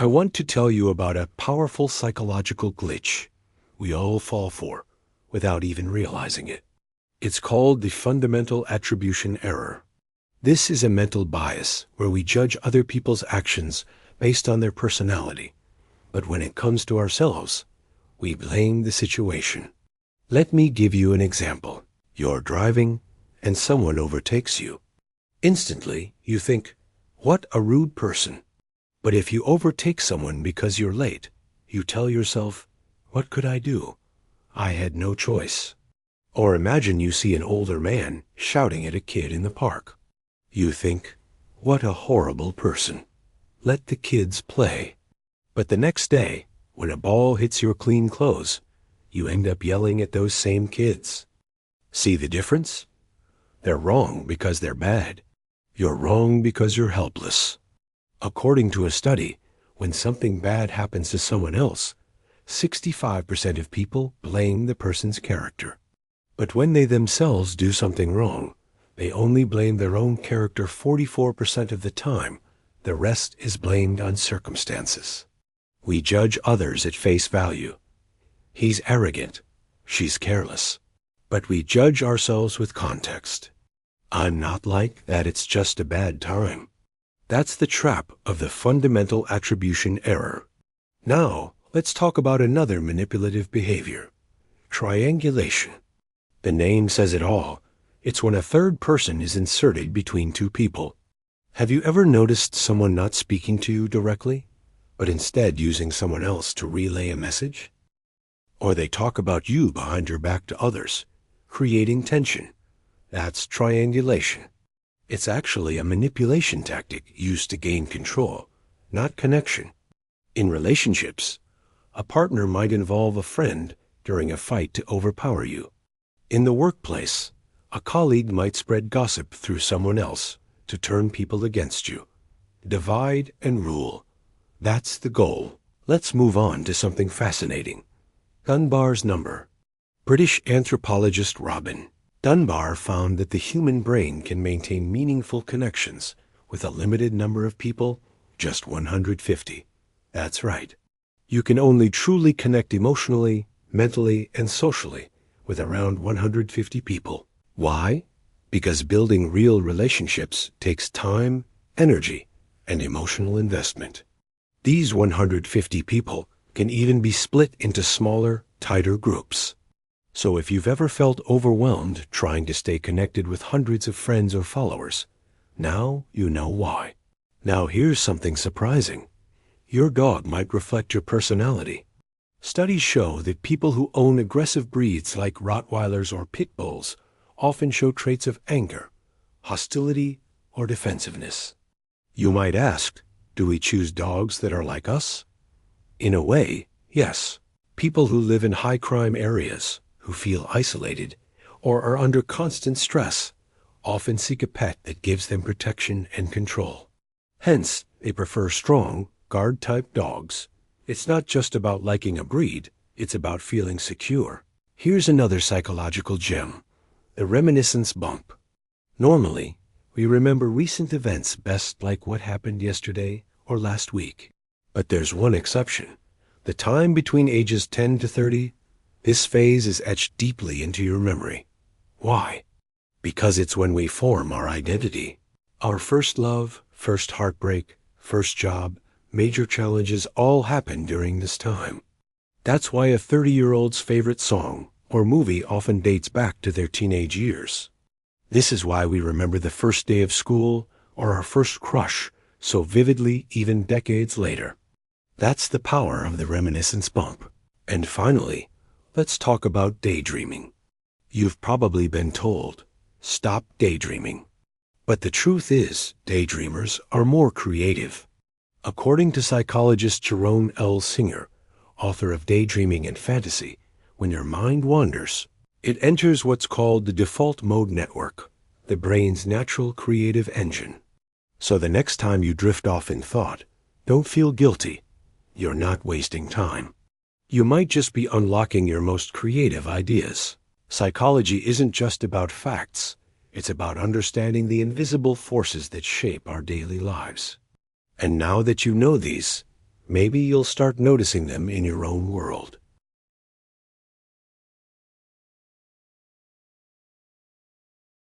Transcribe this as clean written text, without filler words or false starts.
I want to tell you about a powerful psychological glitch we all fall for without even realizing it. It's called the Fundamental Attribution Error. This is a mental bias where we judge other people's actions based on their personality. But when it comes to ourselves, we blame the situation. Let me give you an example. You're driving and someone overtakes you. Instantly, you think, what a rude person. But if you overtake someone because you're late, you tell yourself, what could I do? I had no choice. Or imagine you see an older man shouting at a kid in the park. You think, what a horrible person. Let the kids play. But the next day, when a ball hits your clean clothes, you end up yelling at those same kids. See the difference? They're wrong because they're bad. You're wrong because you're helpless. According to a study, when something bad happens to someone else, 65% of people blame the person's character. But when they themselves do something wrong, they only blame their own character 44% of the time. The rest is blamed on circumstances. We judge others at face value. He's arrogant. She's careless. But we judge ourselves with context. I'm not like that, it's just a bad time. That's the trap of the fundamental attribution error. Now, let's talk about another manipulative behavior. Triangulation. The name says it all. It's when a third person is inserted between two people. Have you ever noticed someone not speaking to you directly, but instead using someone else to relay a message? Or they talk about you behind your back to others, creating tension. That's triangulation. It's actually a manipulation tactic used to gain control, not connection. In relationships, a partner might involve a friend during a fight to overpower you. In the workplace, a colleague might spread gossip through someone else to turn people against you. Divide and rule. That's the goal. Let's move on to something fascinating. Dunbar's number. British anthropologist Robin Dunbar found that the human brain can maintain meaningful connections with a limited number of people, just 150. That's right. You can only truly connect emotionally, mentally, and socially with around 150 people. Why? Because building real relationships takes time, energy, and emotional investment. These 150 people can even be split into smaller, tighter groups. So if you've ever felt overwhelmed trying to stay connected with hundreds of friends or followers, now you know why. Now here's something surprising. Your dog might reflect your personality. Studies show that people who own aggressive breeds like Rottweilers or Pit Bulls often show traits of anger, hostility, or defensiveness. You might ask, do we choose dogs that are like us? In a way, yes. People who live in high-crime areas, who feel isolated, or are under constant stress, often seek a pet that gives them protection and control. Hence, they prefer strong, guard-type dogs. It's not just about liking a breed, it's about feeling secure. Here's another psychological gem, the Reminiscence Bump. Normally, we remember recent events best like what happened yesterday or last week. But there's one exception. The time between ages 10 to 30, this phase is etched deeply into your memory. Why? Because it's when we form our identity. Our first love, first heartbreak, first job, major challenges all happen during this time. That's why a 30-year-old's favorite song or movie often dates back to their teenage years. This is why we remember the first day of school or our first crush so vividly even decades later. That's the power of the reminiscence bump. And finally, let's talk about daydreaming. You've probably been told, stop daydreaming. But the truth is, daydreamers are more creative. According to psychologist Jerome L. Singer, author of Daydreaming and Fantasy, when your mind wanders, it enters what's called the default mode network, the brain's natural creative engine. So the next time you drift off in thought, don't feel guilty. You're not wasting time. You might just be unlocking your most creative ideas. Psychology isn't just about facts. It's about understanding the invisible forces that shape our daily lives. And now that you know these, Maybe you'll start noticing them in your own world.